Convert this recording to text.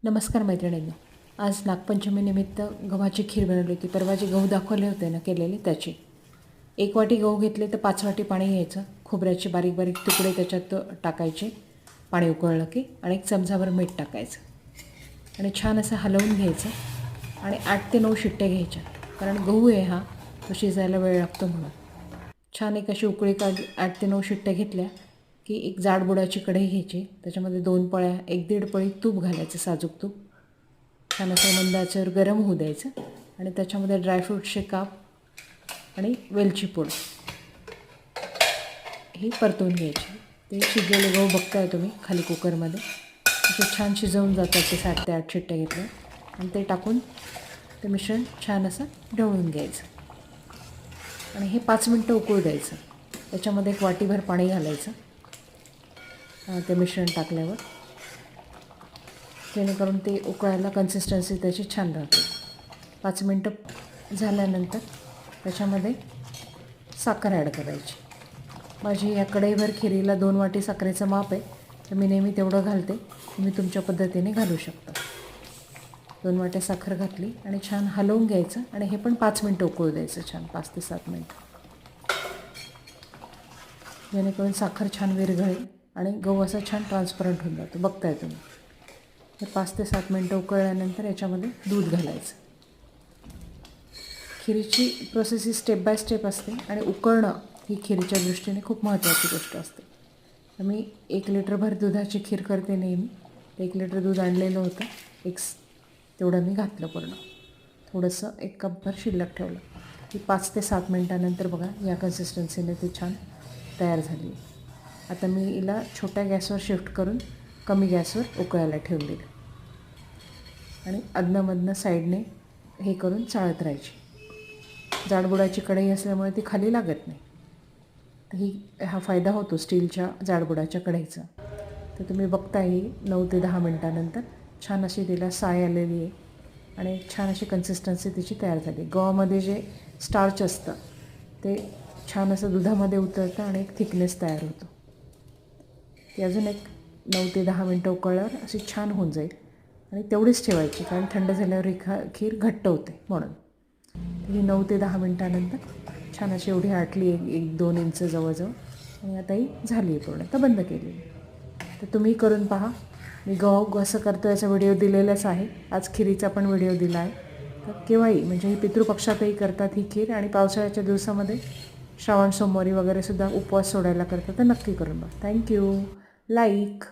नमस्कार मैत्रिणींनो. आज नागपंचमीनिमित्त गव्हाची खीर बनवली होती. परवा जे गहू दाखवले होते ना केलेले त्याची 1 वाटी गहू घेतले तर 5 वाटी पाणी घ्यायचं. खोबऱ्याचे बारीक बारीक तुकडे त्याच्यात टाकायचे पाणी उकळलं की, आणि 1 चमचाभर मीठ टाकायचं आणि छान असं हलवून घ्यायचं आणि 8 ते 9 शिट्ट्या घ्यायच्या, कारण गहू आहे हा तो शिजायला वेळ लागतो म्हणून. छान एक अशी उकळी काढली, 8 ते 9 शिट्ट्या घेतल्या की एक जाडबुडाची कढई घ्यायची. त्याच्यामध्ये 2 पळ्या 1-1.5 पळी तूप घालायचं, साजूक तूप. छान असं मंद आचेवर गरम होऊ द्यायचं आणि त्याच्यामध्ये ड्रायफ्रूटचे काप आणि वेलची पूड ही परतून घ्यायची. ते शिजलेले गहू बघताय तुम्ही खाली कुकरमध्ये, ते छान शिजवून जातात. ते 7 ते 8 शिट्ट्या घेतल्या आणि ते टाकून ते मिश्रण छान असं ढवळून घ्यायचं आणि हे 5 मिनटं उकळू द्यायचं. त्याच्यामध्ये 1 वाटीभर पाणी घालायचं ते मिश्रण टाकल्यावर, जेणेकरून ते उकळायला कन्सिस्टन्सी त्याची छान राहते. 5 मिनटं झाल्यानंतर त्याच्यामध्ये साखर ॲड करायची. माझी या कढईभर खिरीला 2 वाटी साखरेचं माप आहे, तर मी नेहमी तेवढं घालते. तुम्ही तुमच्या पद्धतीने घालू शकता. 2 वाट्या साखर घातली आणि छान हलवून घ्यायचं आणि हे पण 5 मिनटं उकळू द्यायचं, छान 5 ते 7 मिनटं, जेणेकरून साखर छान विरघळेल आणि गहू असा छान ट्रान्सपरंट होऊन जातो. बघताय तुम्ही. हे 5 ते 7 मिनटं उकळल्यानंतर याच्यामध्ये दूध घालायचं. खिरीची प्रोसेस ही स्टेप बाय स्टेप असते आणि उकळणं ही खिरीच्या दृष्टीने खूप महत्त्वाची गोष्ट असते. तर मी 1 लिटरभर दुधाची खीर करते नेहमी. 1 लिटर दूध आणलेलं होतं, तेवढं मी घातलं पूर्ण. थोडंसं 1 कपभर शिल्लक ठेवलं की 5 ते 7 मिनटानंतर बघा या कन्सिस्टन्सीने ती छान तयार झाली. आता मी हिला छोट्या गॅसवर शिफ्ट करून कमी गॅसवर उकळायला ठेवून दिलं आणि अधनंमधनं साईडने हे करून चाळत राहायची. जाडबुडाची कढई असल्यामुळे ती खाली लागत नाही. हा फायदा होतो स्टीलच्या जाडबुडाच्या कढईचा. तर तुम्ही बघताय ही 9 ते 10 मिनटानंतर छान अशी तिला साय आलेली आहे आणि छान अशी कन्सिस्टन्सी तिची तयार झाली. गव्हामध्ये जे स्टार्च असतं ते छान असं दुधामध्ये उतरतं आणि एक थिकनेस तयार होतो. ती अजून एक 9 ते 10 मिनटं उकळल्यावर अशी छान होऊन जाईल आणि तेवढीच ठेवायची, कारण थंड झाल्यावर ही खीर घट्ट होते म्हणून. ही 9 ते 10 मिनटानंतर छान अशी एवढी आटली, 1-2 इंच जवळजवळ, आणि आता ही झाली आहे पूर्ण. तर बंद केलेली. तर तुम्ही करून पहा. मी गहू कसं करतो याचा व्हिडिओ दिलेलाच आहे. आज खिरीचा पण व्हिडिओ दिला आहे. तर केव्हाही, म्हणजे ही पितृपक्षातही करतात ही खीर, आणि पावसाळ्याच्या दिवसामध्ये श्रावण सोमवारी वगैरे सुद्धा उपवास सोडायला करतात. तर नक्की करून बघा. थँक्यू. लाईक